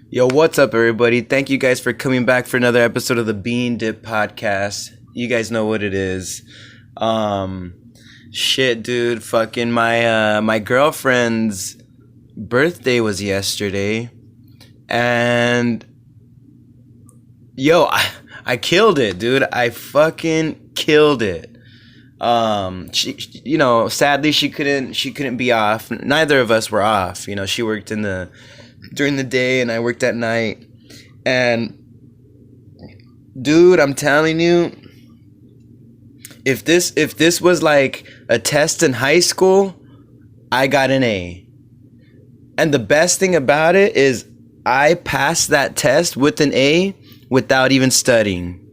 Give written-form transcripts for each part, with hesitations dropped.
Yo, what's up, everybody? Thank you guys for coming back for another episode of the Bean Dip Podcast. You guys know what it is. Shit, dude. Fucking my girlfriend's birthday was yesterday, and yo, I killed it, dude. I fucking killed it. Sadly, she couldn't be off. Neither of us were off. She worked during the day and I worked at night. And dude, I'm telling you, if this was like a test in high school, I got an A. And the best thing about it is I passed that test with an A without even studying.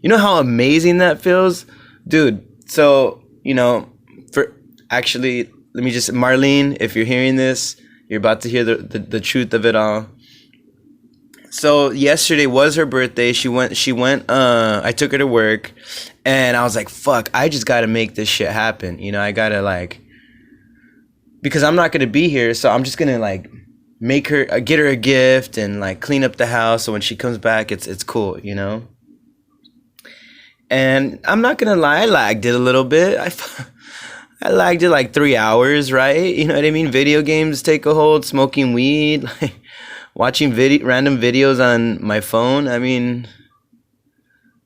You know how amazing that feels? Dude, so, let me just, Marlene, if you're hearing this, you're about to hear the truth of it all. So yesterday was her birthday. She went, I took her to work and I was like, fuck, I just got to make this shit happen. I got to because I'm not going to be here. So I'm just going to get her a gift and clean up the house. So when she comes back, it's cool, And I'm not going to lie, I lagged it a little bit. I lagged it 3 hours, right? You know what I mean? Video games take a hold, smoking weed, watching random videos on my phone. I mean,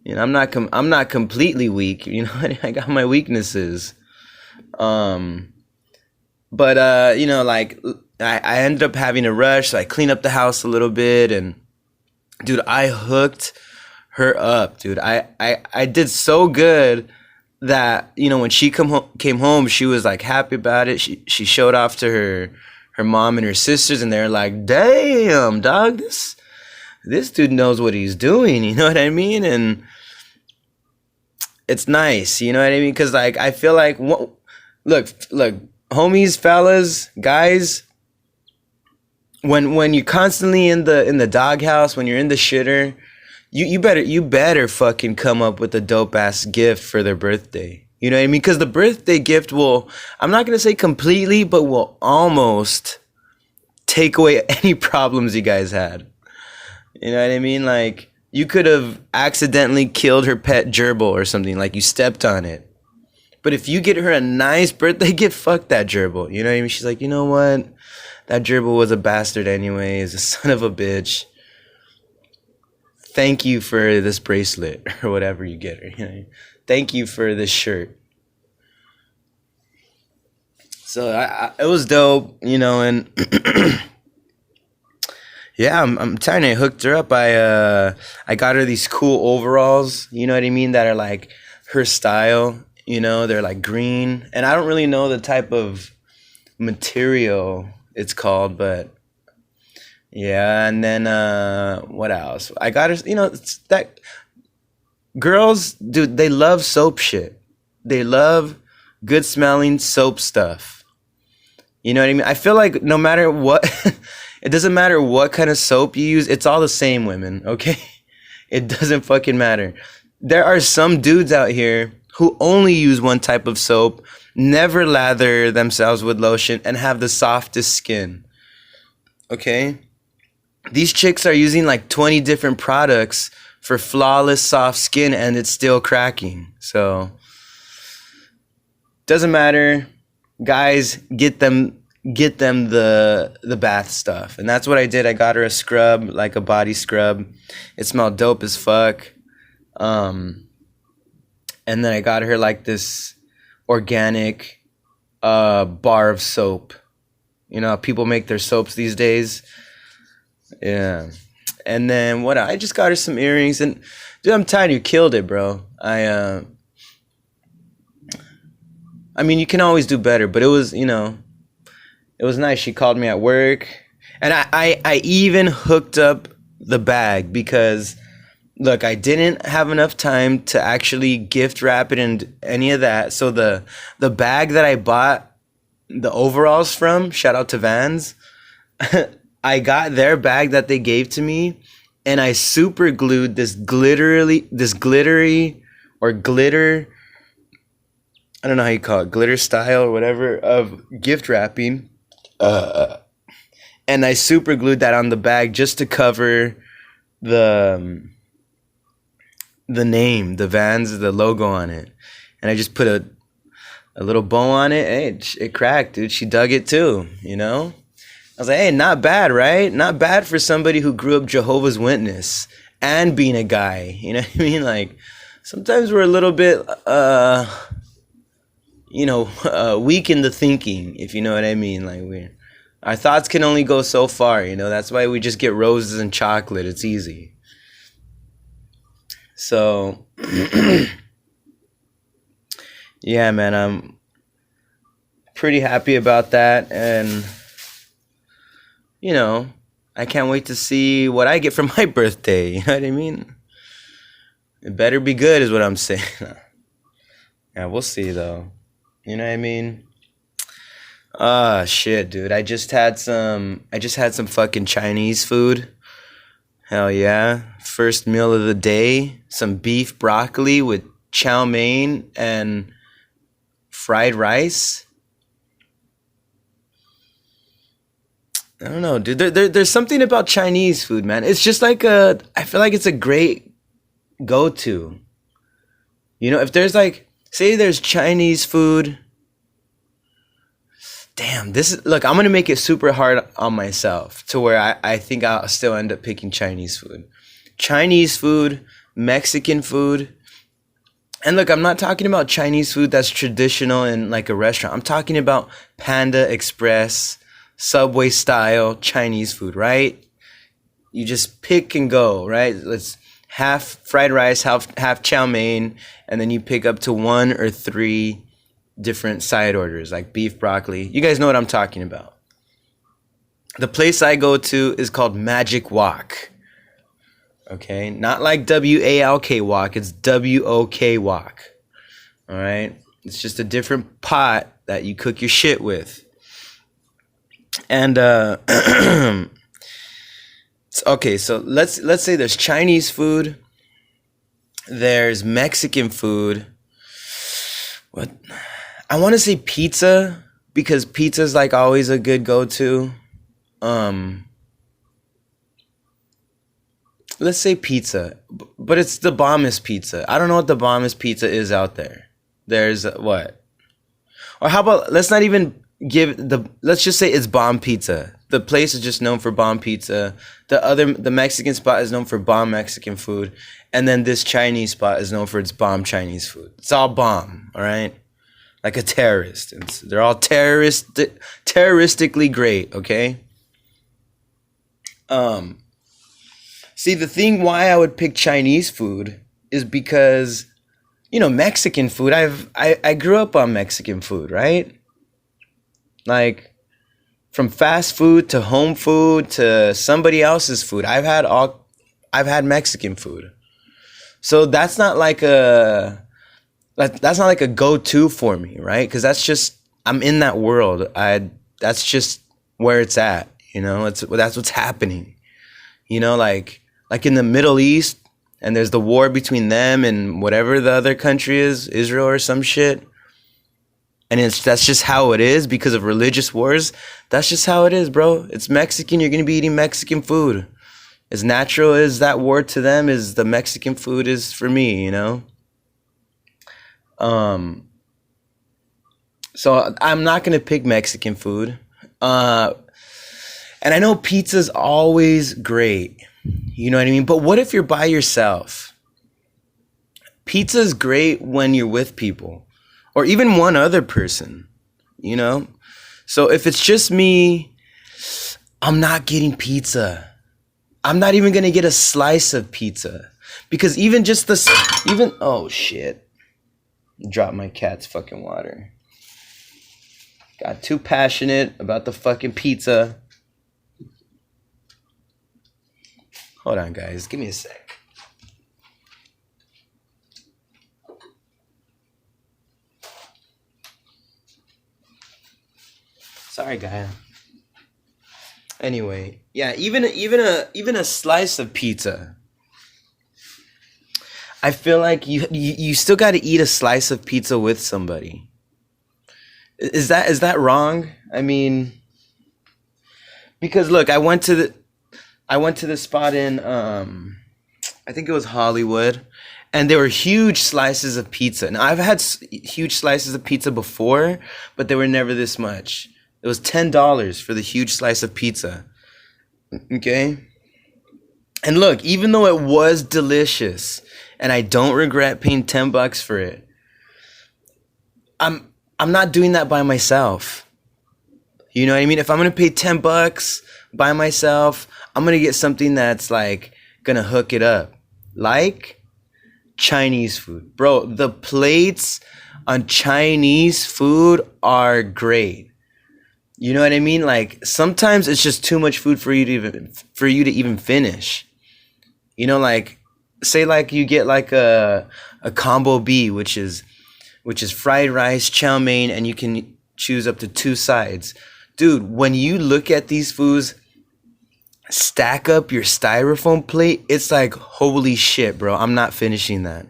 I'm not completely weak. I got my weaknesses. I ended up having a rush, so I cleaned up the house a little bit, and dude, I hooked her up, dude. I did so good that when she came home, she was happy about it. She showed off to her mom and her sisters, and they're like, damn, dog, this dude knows what he's doing, you know what I mean? And it's nice, you know what I mean? Because I feel like, look, homies, fellas, guys, when you're constantly in the doghouse, when you're in the shitter, you better fucking come up with a dope ass gift for their birthday. You know what I mean? Because the birthday gift will, I'm not going to say completely, but will almost take away any problems you guys had. You know what I mean? You could have accidentally killed her pet gerbil or something, you stepped on it. But if you get her a nice birthday gift, fuck that gerbil. You know what I mean? She's like, you know what? That gerbil was a bastard anyways, a son of a bitch. Thank you for this bracelet or whatever you get her. Thank you for this shirt. So it was dope, and yeah, I'm telling you, I hooked her up. I got her these cool overalls, you know what I mean, that are her style. They're green, and I don't really know the type of material it's called, but yeah. And then what else? I got her, it's that girls, dude, they love soap shit. They love good smelling soap stuff. You know what I mean? I feel like no matter what, it doesn't matter what kind of soap you use, it's all the same, women, okay? It doesn't fucking matter. There are some dudes out here who only use one type of soap, never lather themselves with lotion, and have the softest skin. Okay? These chicks are using 20 different products for flawless soft skin, and it's still cracking. So doesn't matter. Guys, get them the bath stuff. And that's what I did. I got her a scrub, a body scrub. It smelled dope as fuck. And then I got her this organic bar of soap. People make their soaps these days. Yeah. And then I just got her some earrings, and dude, I'm telling you, killed it, bro. I mean, you can always do better, but it was, it was nice. She called me at work, and I even hooked up the bag because, look, I didn't have enough time to actually gift wrap it and any of that. So the bag that I bought the overalls from, shout out to Vans, I got their bag that they gave to me, and I super glued this glittery or glitter, I don't know how you call it, glitter style or whatever of gift wrapping and I super glued that on the bag just to cover the name, the Vans, the logo on it. And I just put a little bow on it. Hey, it cracked, dude. She dug it too, you know? I was like, hey, not bad, right? Not bad for somebody who grew up Jehovah's Witness and being a guy. You know what I mean? Like, sometimes we're a little bit, weak in the thinking, if you know what I mean. Like, our thoughts can only go so far, you know? That's why we just get roses and chocolate. It's easy. So, yeah, man, I'm pretty happy about that. And, you know, I can't wait to see what I get for my birthday. You know what I mean? It better be good is what I'm saying. Yeah, we'll see, though. You know what I mean? Shit, dude. I just had some fucking Chinese food. Hell yeah. First meal of the day. Some beef broccoli with chow mein and fried rice. I don't know, dude. There's something about Chinese food, man. It's just like I feel like it's a great go-to. You know, if there's like, say there's Chinese food. Damn, look, I'm going to make it super hard on myself to where I think I'll still end up picking Chinese food. Chinese food, Mexican food. And look, I'm not talking about Chinese food that's traditional in like a restaurant. I'm talking about Panda Express, Subway style Chinese food, right? You just pick and go, right? Let's half fried rice, half chow mein, and then you pick up to 1 or 3 different side orders like beef broccoli. You guys know what I'm talking about. The place I go to is called Magic Wok. Okay, not like WALK wok, it's WOK wok. All right, it's just a different pot that you cook your shit with. And okay, so let's say there's Chinese food, there's Mexican food. What? I want to say pizza because pizza's like always a good go-to. Let's say pizza, but it's the bombest pizza. I don't know what the bombest pizza is out there. There's what? Or how about let's not even let's just say it's bomb pizza. The place is just known for bomb pizza. The Mexican spot is known for bomb Mexican food. And then this Chinese spot is known for its bomb Chinese food. It's all bomb, all right? Like a terrorist. They're all terroristically great, okay? See, the thing why I would pick Chinese food is because, you know, Mexican food, I grew up on Mexican food, right? Like, from fast food to home food to somebody else's food, I've had Mexican food. So that's not like a go-to for me, right? Because I'm in that world. That's just where it's at, you know? That's what's happening. You know, like in the Middle East, and there's the war between them and whatever the other country is, Israel or some shit. And that's just how it is because of religious wars. That's just how it is, bro. It's Mexican. You're going to be eating Mexican food. As natural as that war to them is the Mexican food is for me, you know? So I'm not going to pick Mexican food. And I know pizza's always great. You know what I mean? But what if you're by yourself? Pizza's great when you're with people. Or even one other person, you know? So if it's just me, I'm not getting pizza. I'm not even going to get a slice of pizza. Because oh shit. Dropped my cat's fucking water. Got too passionate about the fucking pizza. Hold on, guys. Give me a sec. Sorry, guy. Anyway, yeah, even a slice of pizza. I feel like you still got to eat a slice of pizza with somebody. Is that wrong? I mean, Because look, I went to the spot in I think it was Hollywood, and there were huge slices of pizza. Now I've had huge slices of pizza before, but they were never this much. It was $10 for the huge slice of pizza. Okay? And look, even though it was delicious and I don't regret paying $10 for it, I'm not doing that by myself. You know what I mean? If I'm going to pay $10 by myself, I'm going to get something that's like going to hook it up. Like Chinese food. Bro, the plates on Chinese food are great. You know what I mean? Like sometimes it's just too much food for you to even finish. You know, like say like you get like a combo B, which is fried rice, chow mein, and you can choose up to 2 sides. Dude, when you look at these foods, stack up your styrofoam plate, it's like, holy shit, bro, I'm not finishing that.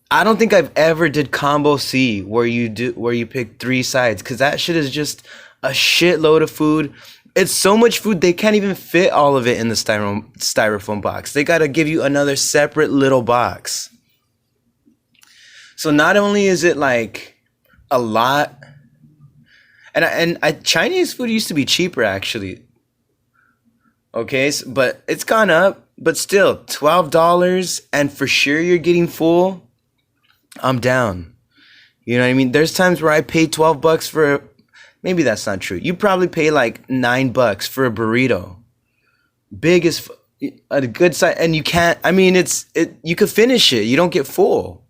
I don't think I've ever did combo C where you pick 3 sides, because that shit is just a shitload of food. It's so much food they can't even fit all of it in the styrofoam box. They gotta give you another separate little box. So not only is it like a lot, and Chinese food used to be cheaper actually. Okay, but it's gone up, but still $12, and for sure you're getting full. I'm down. You know what I mean? There's times where I pay $12 for maybe that's not true. You probably pay like $9 for a burrito. Big as a good size, and you can't. I mean, you could finish it. You don't get full.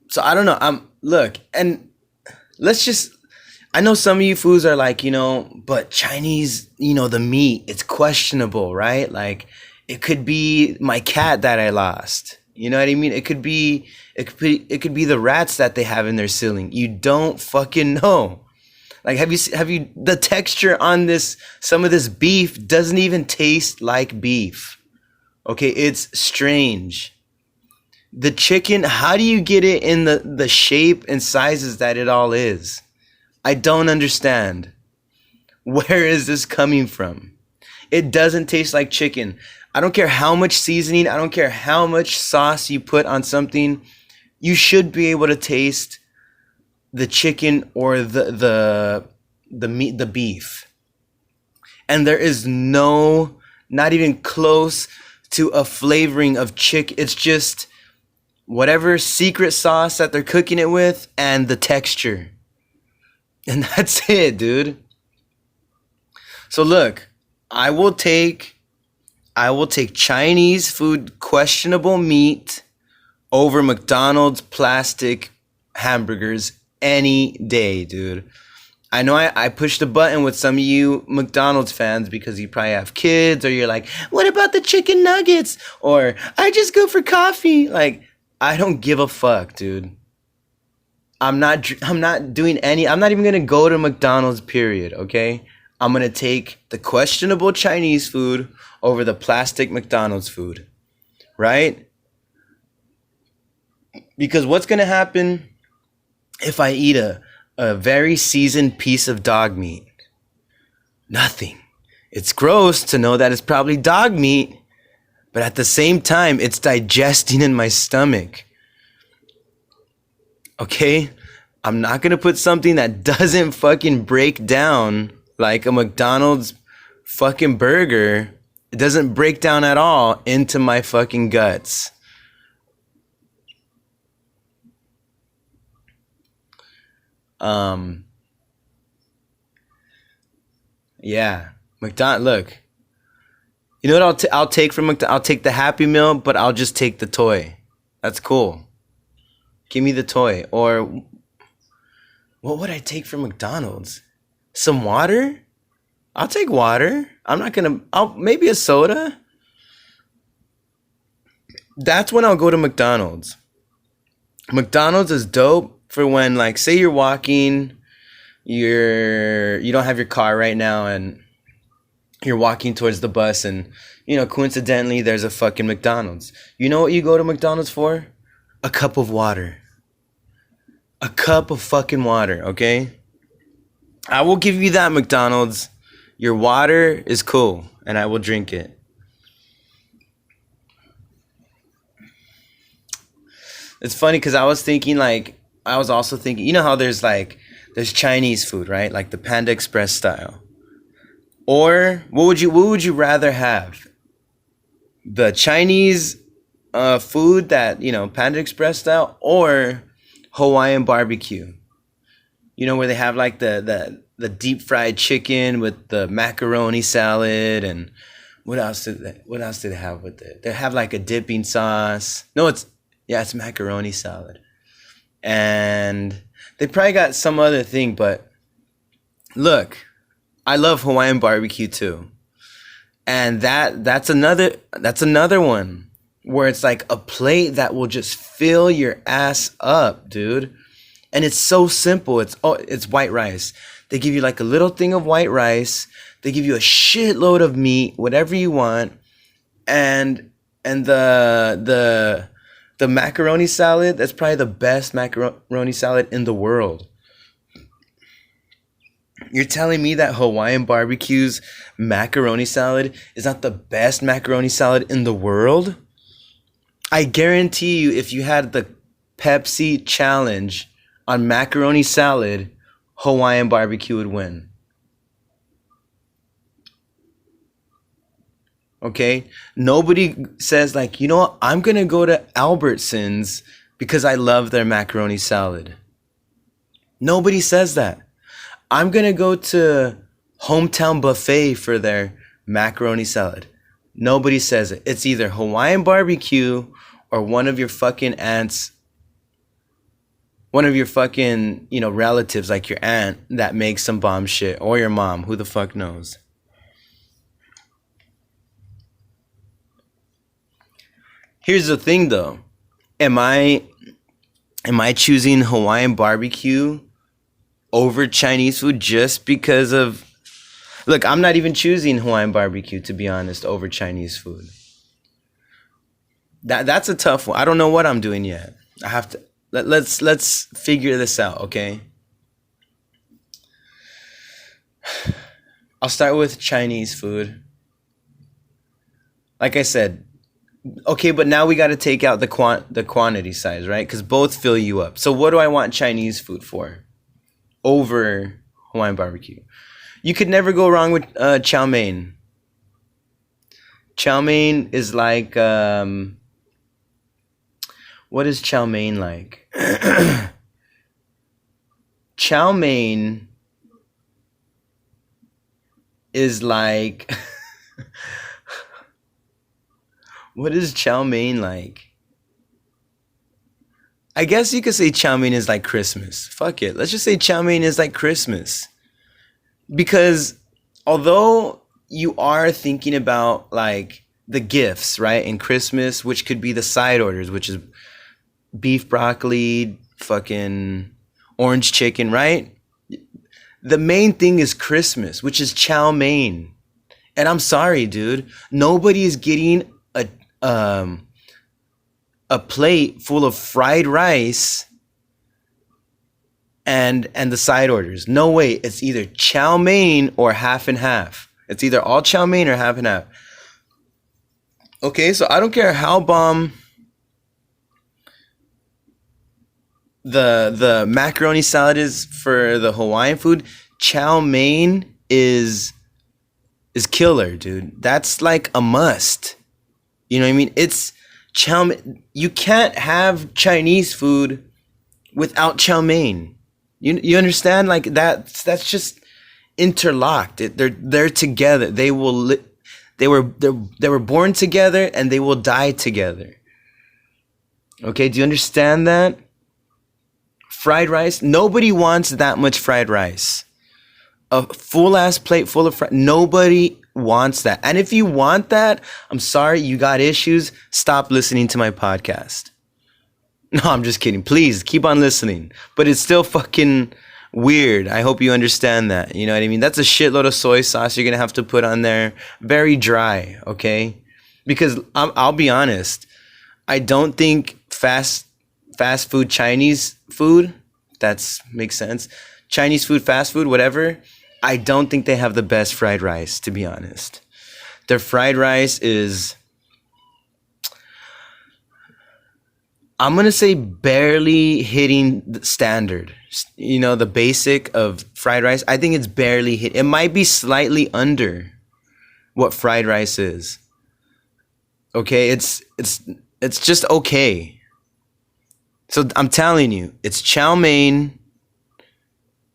So I don't know. Look, and let's just. I know some of you fools are like, but Chinese, the meat, it's questionable, right? Like, it could be my cat that I lost. You know what I mean? It could be the rats that they have in their ceiling. You don't fucking know. Like, have you the texture on some of this beef doesn't even taste like beef. Okay, it's strange. The chicken, how do you get it in the shape and sizes that it all is? I don't understand. Where is this coming from? It doesn't taste like chicken. I don't care how much seasoning, I don't care how much sauce you put on something. You should be able to taste the chicken or the meat, the beef. And there is not even close to a flavoring of chicken. It's just whatever secret sauce that they're cooking it with and the texture. And that's it, dude. So look, I will take Chinese food questionable meat over McDonald's plastic hamburgers any day, dude. I know I pushed a button with some of you McDonald's fans because you probably have kids, or you're like, what about the chicken nuggets? Or I just go for coffee. Like, I don't give a fuck, dude. I'm not doing any. I'm not even going to go to McDonald's, period, okay? I'm going to take the questionable Chinese food over the plastic McDonald's food, right? Because what's going to happen if I eat a very seasoned piece of dog meat? Nothing. It's gross to know that it's probably dog meat, but at the same time, it's digesting in my stomach. Okay? I'm not going to put something that doesn't fucking break down like a McDonald's fucking burger. It doesn't break down at all into my fucking guts. Yeah. Look. You know what I'll take from McDonald's? I'll take the Happy Meal, but I'll just take the toy. That's cool. Give me the toy. Or what would I take from McDonald's? Some water? I'll take water. Maybe a soda. That's when I'll go to McDonald's. McDonald's is dope for when, like, say you're walking, you don't have your car right now, and you're walking towards the bus, and, coincidentally, there's a fucking McDonald's. You know what you go to McDonald's for? A cup of water. A cup of fucking water, okay? I will give you that, McDonald's. Your water is cool, and I will drink it. It's funny because I was also thinking, you know how there's Chinese food, right? Like the Panda Express style. Or what would you rather have? The Chinese food that, Panda Express style, or Hawaiian barbecue? Where they have like the deep fried chicken with the macaroni salad, and what else do they have with it? They have like a dipping sauce. No, it's macaroni salad. And they probably got some other thing, but look, I love Hawaiian barbecue too. And that's another one where it's like a plate that will just fill your ass up, dude. And it's so simple. It's white rice. They give you like a little thing of white rice. They give you a shitload of meat, whatever you want, and the macaroni salad. That's probably the best macaroni salad in the world. You're telling me that Hawaiian barbecue's macaroni salad is not the best macaroni salad in the world? I guarantee you, if you had the Pepsi challenge on macaroni salad, Hawaiian barbecue would win. Okay? Nobody says like, you know what, I'm going to go to Albertsons because I love their macaroni salad. Nobody says that. I'm going to go to Hometown Buffet for their macaroni salad. Nobody says it. It's either Hawaiian barbecue or one of your fucking aunts, one of your fucking, relatives, like your aunt that makes some bomb shit, or your mom, who the fuck knows. Here's the thing though. Am I choosing Hawaiian barbecue over Chinese food just because of... Look, I'm not even choosing Hawaiian barbecue, to be honest, over Chinese food. That's a tough one. I don't know what I'm doing yet. I have to... Let's figure this out, okay? I'll start with Chinese food. Like I said, okay, but now we got to take out the quantity size, right? Because both fill you up. So what do I want Chinese food for over Hawaiian barbecue? You could never go wrong with chow mein. Chow mein is like... what is chow mein like? Chow mein is like... What is chow mein like? I guess you could say chow mein is like Christmas. Fuck it. Let's just say chow mein is like Christmas. Because although you are thinking about like the gifts, right, in Christmas, which could be the side orders, which is beef broccoli, fucking orange chicken, right? The main thing is Christmas, which is chow mein. And I'm sorry, dude. Nobody is getting a plate full of fried rice and the side orders. No way. It's either chow mein or half and half. It's either all chow mein or half and half. Okay, so I don't care how bomb the macaroni salad is for the Hawaiian food. Chow mein is killer, dude. That's like a must. You know what I mean? It's chow mein. You can't have Chinese food without chow mein. You understand? Like that's just interlocked. They're together. They were born together and they will die together. Okay, do you understand that? Fried rice. Nobody wants that much fried rice. A full ass plate full of fried. Nobody wants that. And if you want that, I'm sorry, you got issues. Stop listening to my podcast. No, I'm just kidding. Please keep on listening. But it's still fucking weird. I hope you understand that. You know what I mean? That's a shitload of soy sauce you're going to have to put on there. Very dry, okay? Because I'll be honest. I don't think fast food Chinese food, that makes sense. Chinese food, fast food, whatever, I don't think they have the best fried rice, to be honest. Their fried rice is, I'm gonna say, barely hitting the standard. You know, the basic of fried rice. I think it's barely hit. It might be slightly under what fried rice is. Okay, it's just okay. So I'm telling you, it's chow mein,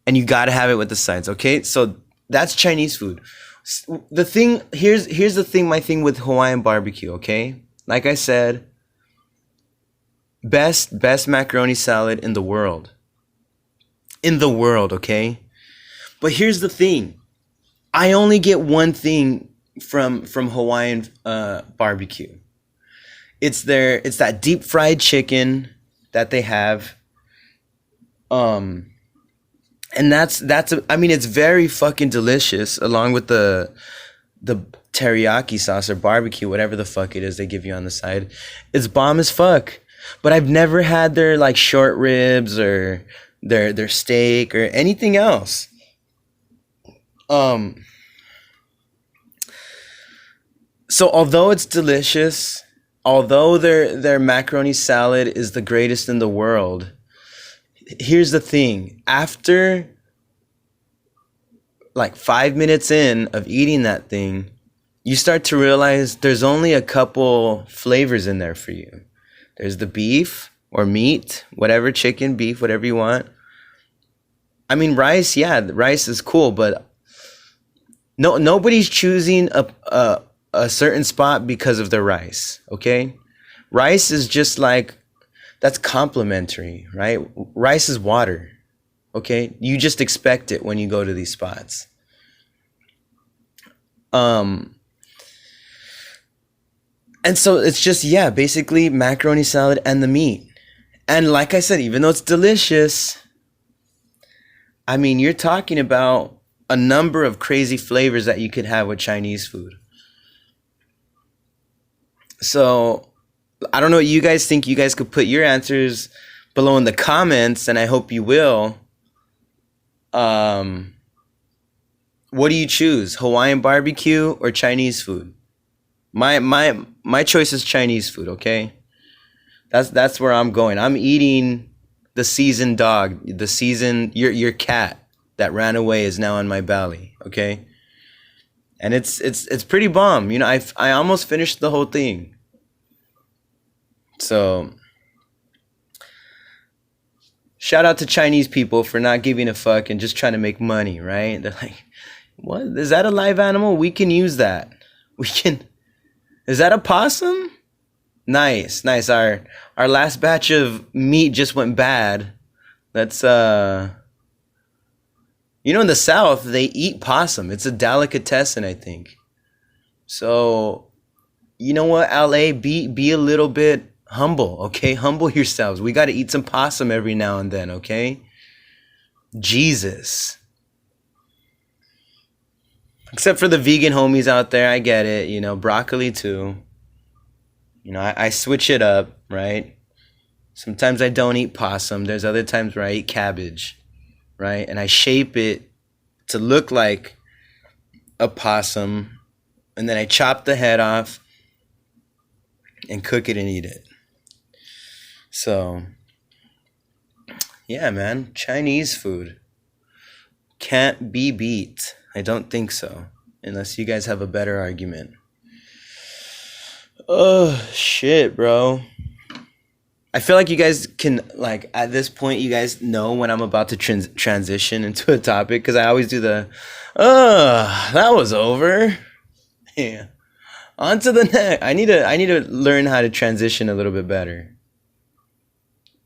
and you gotta have it with the sides. Okay, so that's Chinese food. The thing here's the thing. My thing with Hawaiian barbecue. Okay, like I said, best macaroni salad in the world. In the world, okay? But here's the thing. I only get one thing from Hawaiian barbecue. It's that deep fried chicken that they have. And I mean, it's very fucking delicious, along with the teriyaki sauce or barbecue, whatever the fuck it is they give you on the side. It's bomb as fuck. But I've never had their like short ribs or their steak or anything else. So although it's delicious, although their macaroni salad is the greatest in the world, here's the thing. After like 5 minutes in of eating that thing, you start to realize there's only a couple flavors in there for you. There's the beef or meat, whatever, chicken, beef, whatever you want. I mean, rice, yeah, rice is cool, but nobody's choosing a certain spot because of the rice, okay? Rice is just like, that's complimentary, right? Rice is water, okay? You just expect it when you go to these spots. And so it's just, yeah, basically macaroni salad and the meat. And like I said, even though it's delicious, I mean, you're talking about a number of crazy flavors that you could have with Chinese food. So I don't know what you guys think. You guys could put your answers below in the comments, and I hope you will. What do you choose? Hawaiian barbecue or Chinese food? My choice is Chinese food, okay? That's where I'm going. I'm eating the seasoned dog, your cat that ran away is now in my belly, okay? And it's pretty bomb. You know, I almost finished the whole thing. So shout out to Chinese people for not giving a fuck and just trying to make money, right? They're like, what? Is that a live animal? We can use that. Is that a possum? Nice. Our last batch of meat just went bad. Let's in the South they eat possum. It's a delicatessen, I think. So, you know what, LA, be a little bit humble, okay? Humble yourselves. We got to eat some possum every now and then, okay? Jesus. Except for the vegan homies out there, I get it. You know, broccoli too. You know, I switch it up, right? Sometimes I don't eat possum. There's other times where I eat cabbage, right? And I shape it to look like a possum. And then I chop the head off and cook it and eat it. So, yeah, man. Chinese food can't be beat. I don't think so. Unless you guys have a better argument. Oh, shit, bro. I feel like you guys can, like, at this point, you guys know when I'm about to transition into a topic. Because I always do that was over. Yeah. On to the next. I need to learn how to transition a little bit better.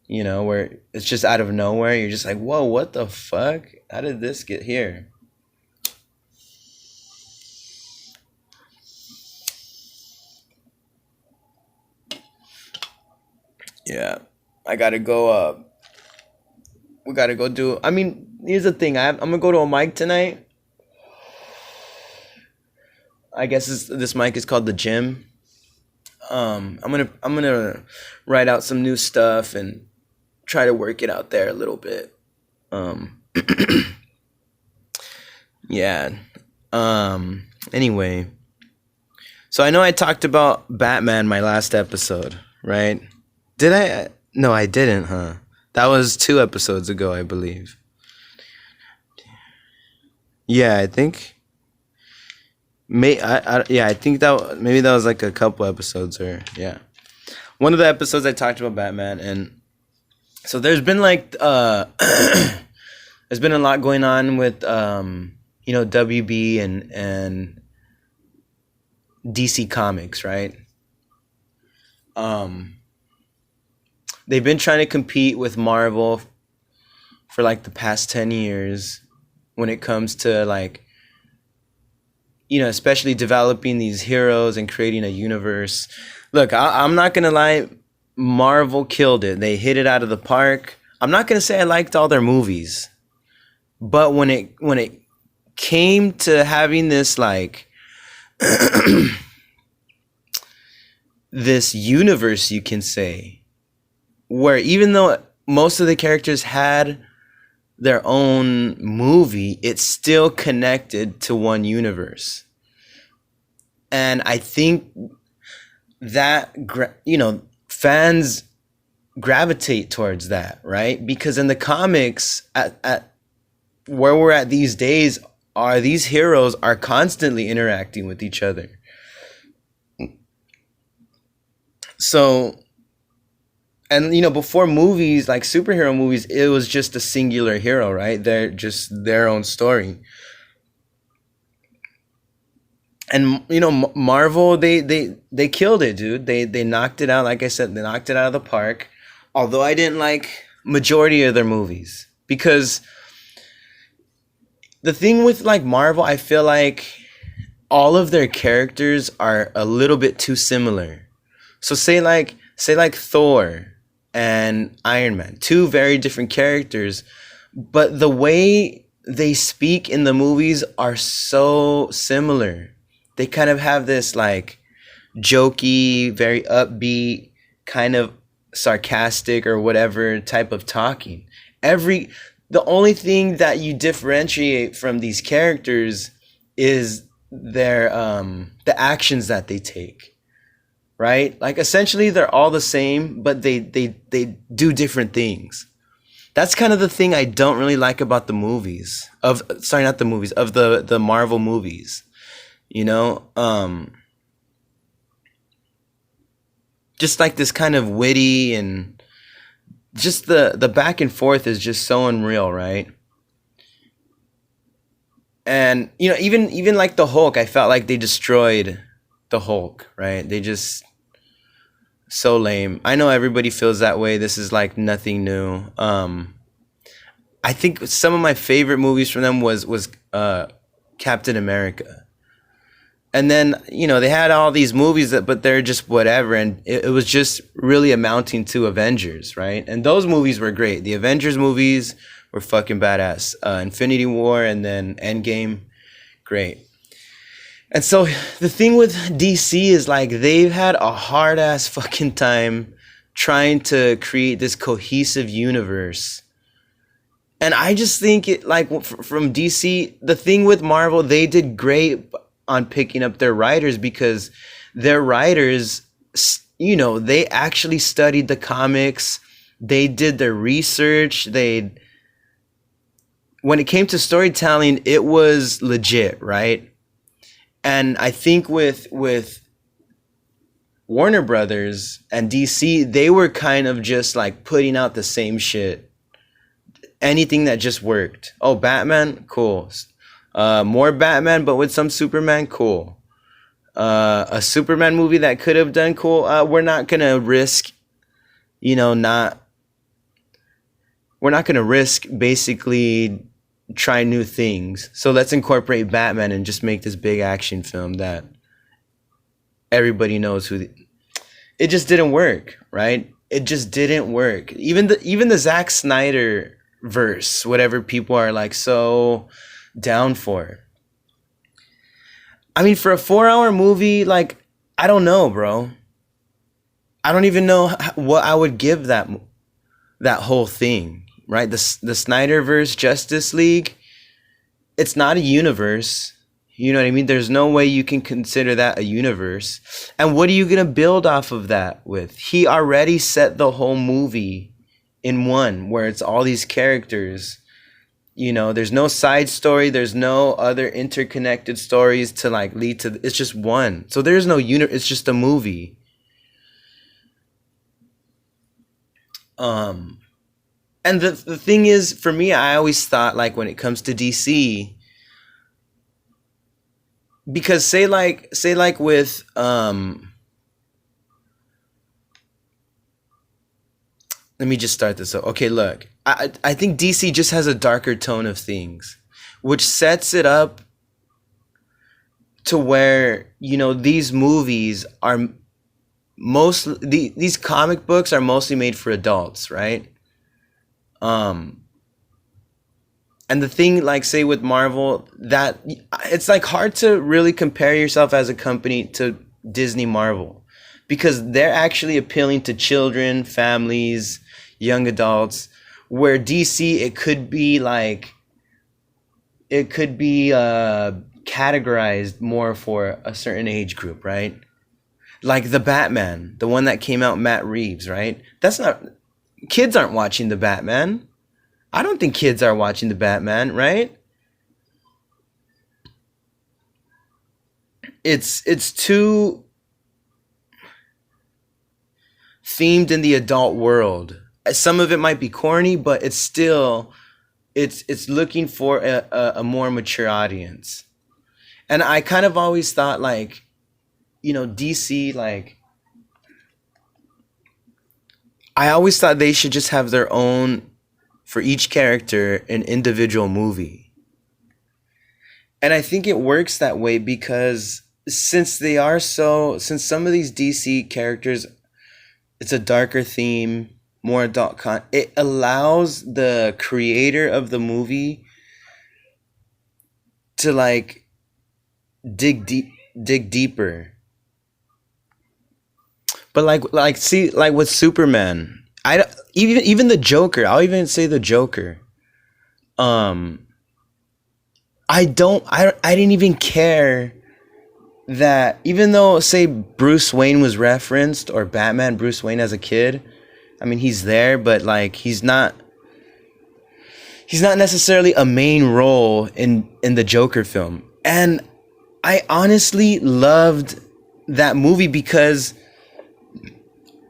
You know, where it's just out of nowhere. You're just like, whoa, what the fuck? How did this get here? Yeah, I gotta go. We gotta go do. I mean, here's the thing. I'm gonna go to a mic tonight. I guess this mic is called the gym. I'm gonna write out some new stuff and try to work it out there a little bit. Yeah. Anyway, so I know I talked about Batman my last episode, right? Did I? No, I didn't, huh? That was 2 episodes ago, I believe. Yeah, I think. Yeah, I think that maybe that was like a couple episodes, or yeah, one of the episodes I talked about Batman. And so there's been like there's been a lot going on with WB and DC Comics, right? Um, they've been trying to compete with Marvel for like the past 10 years when it comes to like, especially developing these heroes and creating a universe. Look, I'm not gonna lie, Marvel killed it. They hit it out of the park. I'm not gonna say I liked all their movies, but when it came to having this like this universe, you can say, where even though most of the characters had their own movie, it's still connected to one universe. And I think that fans gravitate towards that, right? Because in the comics, at where we're at these days, are these heroes are constantly interacting with each other. So, and before movies like superhero movies, it was just a singular hero, right? They're just their own story. And Marvel, they killed it, dude. They knocked it out. Like I said, they knocked it out of the park. Although I didn't like majority of their movies, because the thing with like Marvel, I feel like all of their characters are a little bit too similar. So say like Thor and Iron Man, two very different characters, but the way they speak in the movies are so similar. They kind of have this like jokey, very upbeat, kind of sarcastic or whatever type of talking. The only thing that you differentiate from these characters is their the actions that they take, right? Like essentially they're all the same, but they do different things. That's kind of the thing I don't really like about the movies of sorry, not the movies, of the Marvel movies. You know, just like this kind of witty, and just the back and forth is just so unreal, right? And even like the Hulk, I felt like they destroyed the Hulk, right? They just so lame. I know everybody feels that way. This is like nothing new. I think some of my favorite movies from them was Captain America. And then, they had all these movies but they're just whatever. And it was just really amounting to Avengers, right? And those movies were great. The Avengers movies were fucking badass. Infinity War and then Endgame, great. And so the thing with DC is like they've had a hard ass fucking time trying to create this cohesive universe. And I just think it like from DC, the thing with Marvel, they did great on picking up their writers, because their writers, they actually studied the comics. They did their research. When it came to storytelling, it was legit, right? And I think with Warner Brothers and DC, they were kind of just like putting out the same shit. Anything that just worked. Oh, Batman, cool. More Batman, but with some Superman, cool. A Superman movie that could have done cool. We're not gonna risk, we're not gonna risk basically try new things. So let's incorporate Batman and just make this big action film that everybody knows it just didn't work, right? It just didn't work. Even the Zack Snyder verse, whatever people are like so down for. I mean, for a 4-hour movie, like, I don't know, bro. I don't even know what I would give that whole thing, right? The Snyderverse Justice League, it's not a universe. You know what I mean? There's no way you can consider that a universe. And what are you going to build off of that with? He already set the whole movie in one, where it's all these characters. You know, there's no side story. There's no other interconnected stories to like lead to. It's just one. So there's no it's just a movie. And the thing is, for me, I always thought like when it comes to DC, because say like with let me just start this up. Okay, look, I think DC just has a darker tone of things, which sets it up to where, you know, these movies are these comic books are mostly made for adults, right? And the thing, like, say with Marvel, that it's like hard to really compare yourself as a company to Disney Marvel, because they're actually appealing to children, families, young adults, where DC, it could be categorized more for a certain age group, right? Like the Batman, the one that came out, Matt Reeves, right? That's not, kids aren't watching the Batman. I don't think kids are watching the Batman, right? It's too themed in the adult world. Some of it might be corny, but it's still it's looking for a more mature audience. And I kind of always thought, like, you know, DC, like, I always thought they should just have their own, for each character, an individual movie. And I think it works that way because since some of these DC characters, it's a darker theme, more adult it allows the creator of the movie to like dig deeper. But like see, like with Superman, even the Joker, I'll even say the Joker. I didn't even care that, even though, say, Bruce Wayne was referenced, or Batman Bruce Wayne as a kid, I mean, he's there, but like he's not necessarily a main role in the Joker film. And I honestly loved that movie because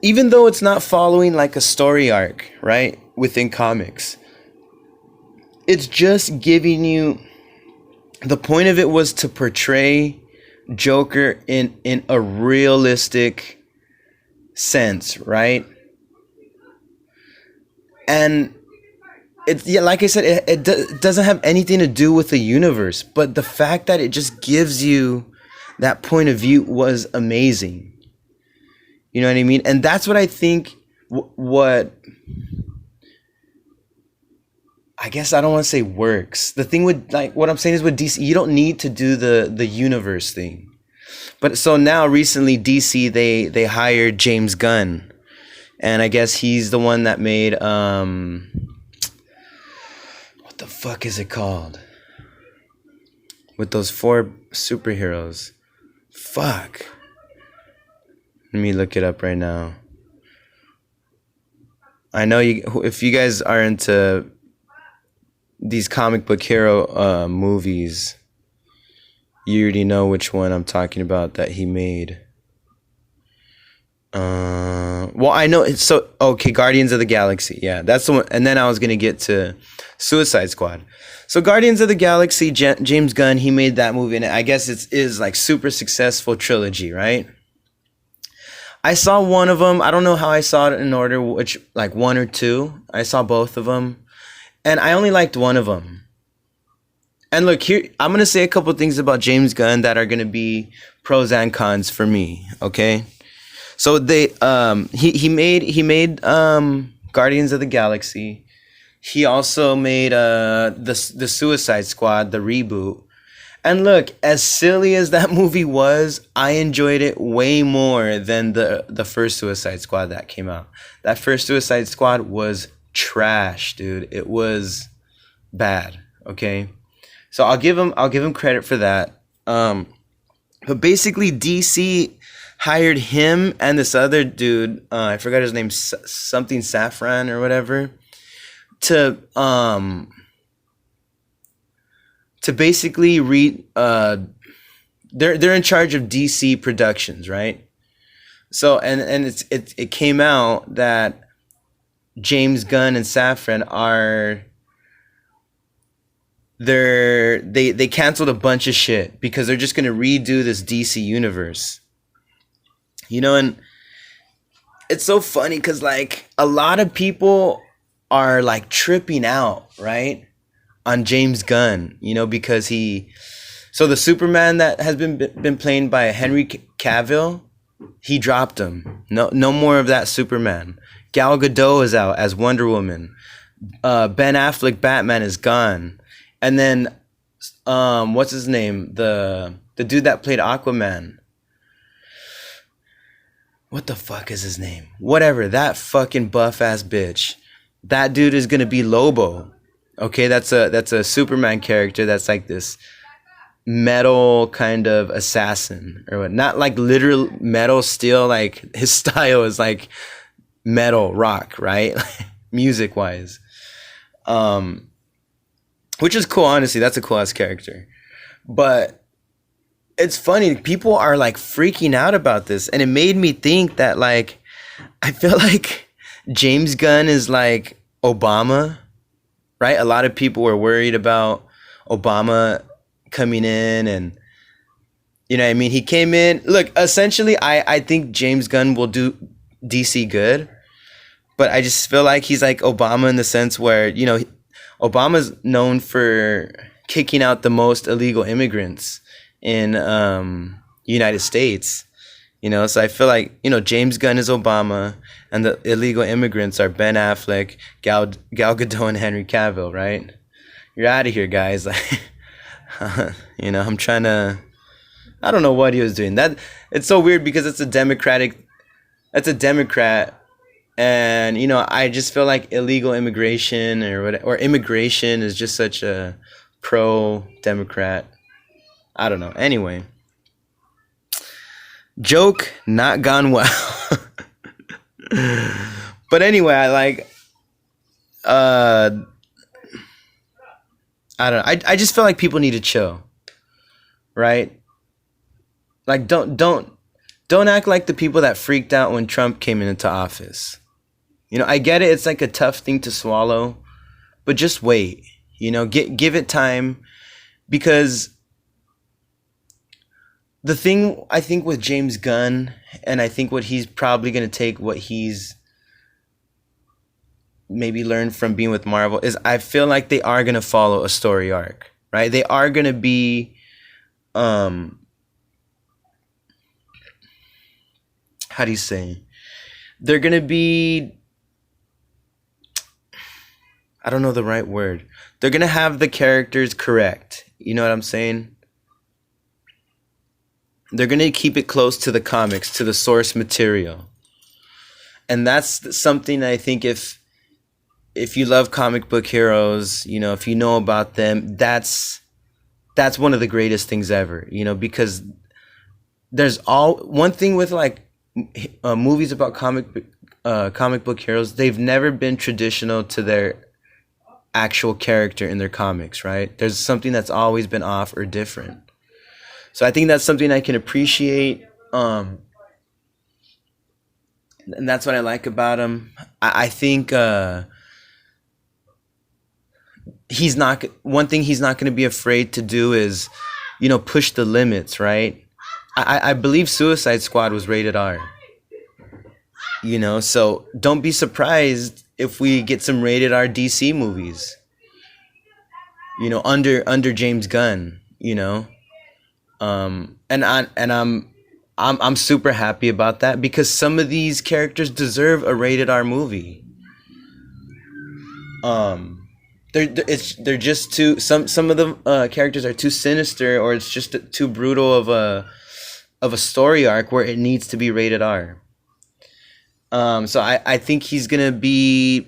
even though it's not following like a story arc, right, within comics, it's just giving you, the point of it was to portray Joker in a realistic sense, right? And it's, yeah, like I said, it doesn't have anything to do with the universe, but the fact that it just gives you that point of view was amazing. You know what I mean? And that's what I think, what I guess, I don't want to say works. The thing with, like, what I'm saying is with DC, you don't need to do the universe thing. But so now recently DC, they hired James Gunn. And I guess he's the one that made what the fuck is it called? With those 4 superheroes. Fuck. Let me look it up right now. I know if you guys are into these comic book hero movies, you already know which one I'm talking about that he made. Well, I know it's so okay. Guardians of the Galaxy, yeah, that's the one. And then I was gonna get to Suicide Squad. So Guardians of the Galaxy, James Gunn, he made that movie, and I guess it is like super successful trilogy, right? I saw one of them. I don't know how I saw it in order, which, like, 1 or 2. I saw both of them, and I only liked one of them. And look, here, I'm gonna say a couple things about James Gunn that are gonna be pros and cons for me. Okay, so he made Guardians of the Galaxy. He also made the Suicide Squad, the reboot. And look, as silly as that movie was, I enjoyed it way more than the first Suicide Squad that came out. That first Suicide Squad was trash, dude. It was bad. Okay, so I'll give him credit for that. But basically, DC hired him and this other dude. I forgot his name, something Saffron or whatever, to basically read. They're in charge of DC Productions, right? So and it came out that James Gunn and Safran are they canceled a bunch of shit because they're just gonna redo this DC universe. And it's so funny because like a lot of people are like tripping out, right? On James Gunn, because so the Superman that has been played by Henry Cavill, he dropped him. No more of that Superman. Gal Gadot is out as Wonder Woman. Ben Affleck Batman is gone. And then what's his name? The dude that played Aquaman. What the fuck is his name? Whatever, that fucking buff ass bitch. That dude is gonna be Lobo. Okay, that's a Superman character that's like this metal kind of assassin or what? Not like literal metal steel, like his style is like metal rock, right? Music wise. Which is cool, honestly. That's a cool ass character. But it's funny, people are like freaking out about this, and it made me think that like I feel like James Gunn is like Obama, right? A lot of people were worried about Obama coming in, and what I mean, he came in. Look, essentially I think James Gunn will do DC good, but I just feel like he's like Obama in the sense where Obama's known for kicking out the most illegal immigrants in United States. So I feel like James Gunn is Obama, and the illegal immigrants are Ben Affleck, Gal Gadot, and Henry Cavill, right? You're out of here, guys. I'm trying to. I don't know what he was doing. That it's so weird because it's a Democrat, and I just feel like illegal immigration or immigration is just such a pro-Democrat. I don't know. Anyway, joke not gone well. But anyway, I like. I don't know. I just feel like people need to chill, right? Like don't act like the people that freaked out when Trump came into office. I get it. It's like a tough thing to swallow, but just wait. Give it time, because the thing I think with James Gunn, and I think what he's probably going to take, what he's maybe learned from being with Marvel, is I feel like they are going to follow a story arc, right? They are going to be, how do you say? They're going to be, I don't know the right word. They're going to have the characters correct. You know what I'm saying? They're going to keep it close to the comics, to the source material. And that's something I think if you love comic book heroes, if you know about them, that's one of the greatest things ever, because there's one thing with like movies about comic book heroes, they've never been traditional to their actual character in their comics, right? There's something that's always been off or different. So I think that's something I can appreciate. And that's what I like about him. I think one thing he's not going to be afraid to do is, push the limits, right? I believe Suicide Squad was rated R. So don't be surprised if we get some rated R DC movies. Under James Gunn. And I'm super happy about that, because some of these characters deserve a rated R movie. They're just too, some of the characters are too sinister, or it's just too brutal of a story arc where it needs to be rated R. So I think he's gonna be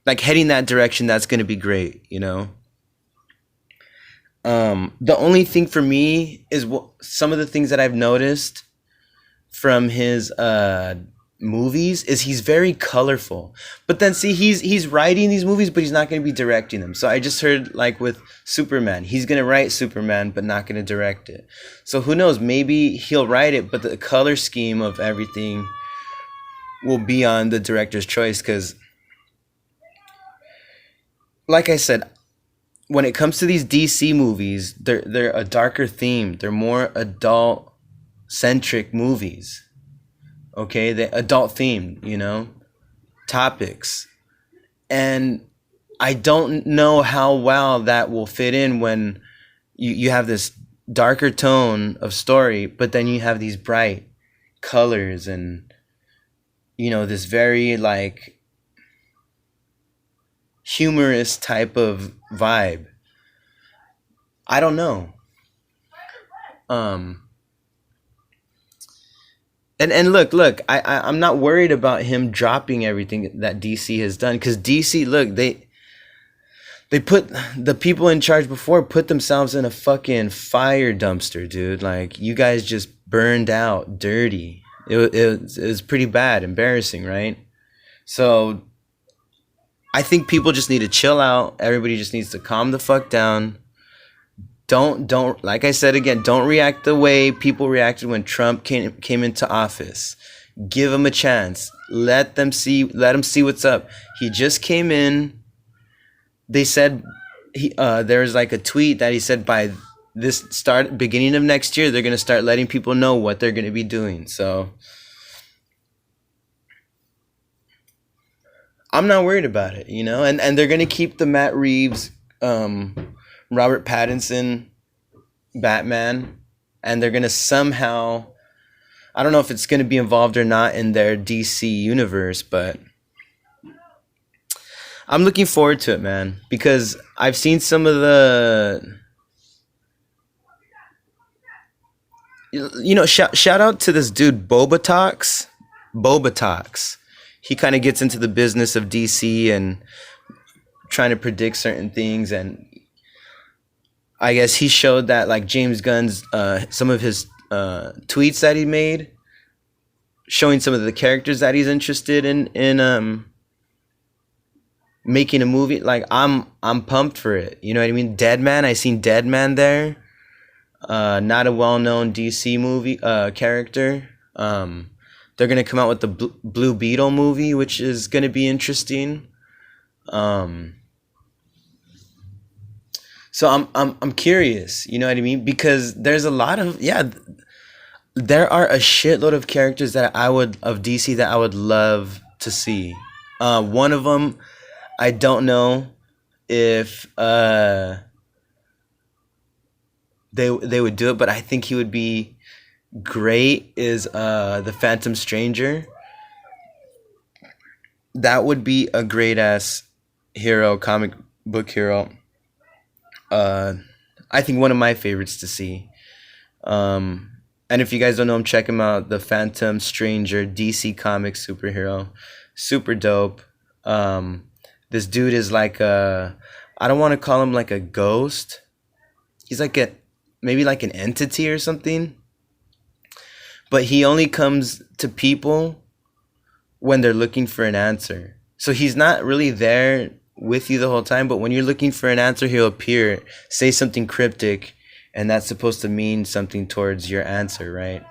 like heading that direction, that's going to be great, you know. The only thing for me is some of the things that I've noticed from his movies is he's very colorful. But then see, he's writing these movies, but he's not going to be directing them. So I just heard like with Superman, he's going to write Superman, but not going to direct it. So who knows? Maybe he'll write it, but the color scheme of everything will be on the director's choice. Because, like I said, when it comes to these DC movies, they're a darker theme. They're more adult centric movies. Okay, the adult themed, you know, topics. And I don't know how well that will fit in when you have this darker tone of story, but then you have these bright colors and, you know, this very like humorous type of vibe. I don't know. And look, I'm not worried about him dropping everything that DC has done, because DC, look, they put the people in charge before put themselves in a fucking fire dumpster, dude. Like, you guys just burned out, dirty. It was pretty bad, embarrassing, right? So I think people just need to chill out. Everybody just needs to calm the fuck down. Don't like I said again, don't react the way people reacted when Trump came into office. Give him a chance. Let them see what's up. He just came in. They said there was like a tweet that he said by beginning of next year, they're going to start letting people know what they're going to be doing. So I'm not worried about it, you know? And they're going to keep the Matt Reeves, Robert Pattinson Batman, and they're gonna somehow, I don't know if it's gonna be involved or not in their DC universe, but I'm looking forward to it, man, because I've seen some of the, you know, shout out to this dude Boba Talks. He kind of gets into the business of DC and trying to predict certain things, and I guess he showed that like James Gunn's some of his tweets that he made, showing some of the characters that he's interested in making a movie. Like, I'm pumped for it. You know what I mean? Deadman, I seen Deadman there. Not a well-known DC movie character. They're gonna come out with the Blue Beetle movie, which is gonna be interesting. So I'm curious, you know what I mean? Because there's a lot of, there are a shitload of characters of DC that I would love to see. One of them, I don't know if they would do it, but I think he would be great, is the Phantom Stranger. That would be a great ass hero, comic book hero. I think one of my favorites to see. And if you guys don't know him, check him out. The Phantom Stranger, DC Comics superhero. Super dope. This dude is like I don't want to call him like a ghost. He's like maybe like an entity or something. But he only comes to people when they're looking for an answer. So he's not really there with you the whole time, but when you're looking for an answer, he'll appear, say something cryptic, and that's supposed to mean something towards your answer, right?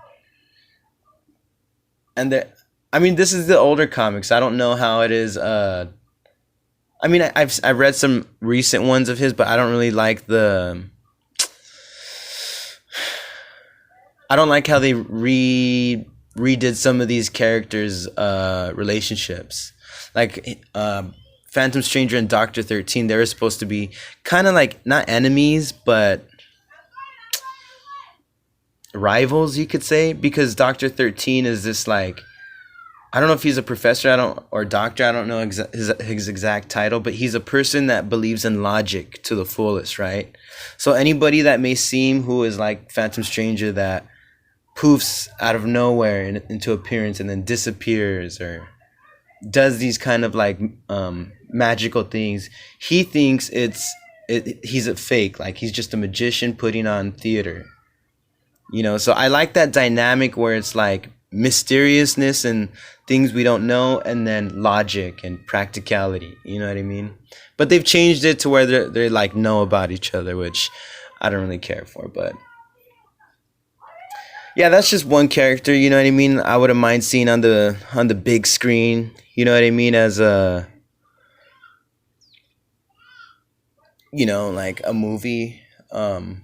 And this is the older comics. I don't know how it is. I've read some recent ones of his, but I don't really like I don't like how they redid some of these characters' relationships. Like Phantom Stranger and Dr. 13, they were supposed to be kind of like, not enemies, but rivals, you could say, because Dr. 13 is this like, I don't know if he's a professor, or doctor, I don't know his exact title, but he's a person that believes in logic to the fullest, right? So anybody that may seem who is like Phantom Stranger that poofs out of nowhere into appearance and then disappears, or does these kind of like magical things. He thinks he's a fake, like he's just a magician putting on theater. So I like that dynamic where it's like mysteriousness and things we don't know, and then logic and practicality. You know what I mean? But they've changed it to where they like know about each other, which I don't really care for. But yeah, that's just one character. You know what I mean? I wouldn't mind seeing on the big screen. You know what I mean? As a like a movie. And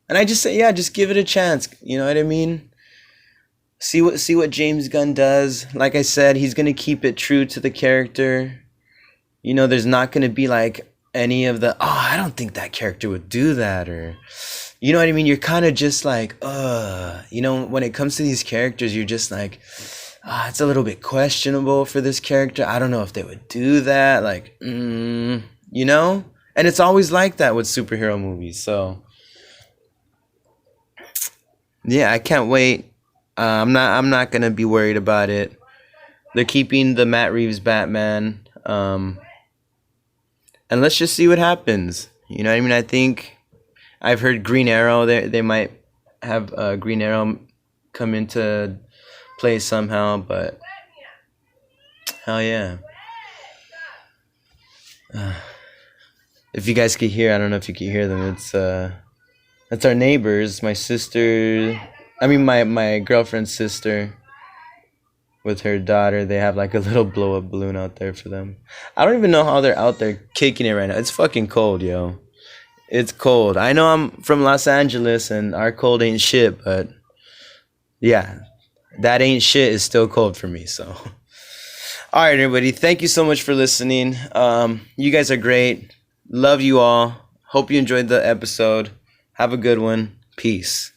I just say, yeah, just give it a chance. You know what I mean? See what James Gunn does. Like I said, he's gonna keep it true to the character. There's not gonna be like any of the, I don't think that character would do that, or you know what I mean? You're kind of just like, when it comes to these characters, you're just like, it's a little bit questionable for this character. I don't know if they would do that. Like, and it's always like that with superhero movies. So yeah, I can't wait. I'm not gonna be worried about it. They're keeping the Matt Reeves Batman, and let's just see what happens. You know what I mean? I think I've heard Green Arrow. They might have Green Arrow come into play somehow, but hell yeah. If you guys could hear, I don't know if you could hear them. That's our neighbors. My sister, my girlfriend's sister with her daughter. They have like a little blow up balloon out there for them. I don't even know how they're out there kicking it right now. It's fucking cold, yo. It's cold. I know I'm from Los Angeles and our cold ain't shit, but yeah, that ain't shit is still cold for me. So, all right, everybody. Thank you so much for listening. You guys are great. Love you all. Hope you enjoyed the episode. Have a good one. Peace.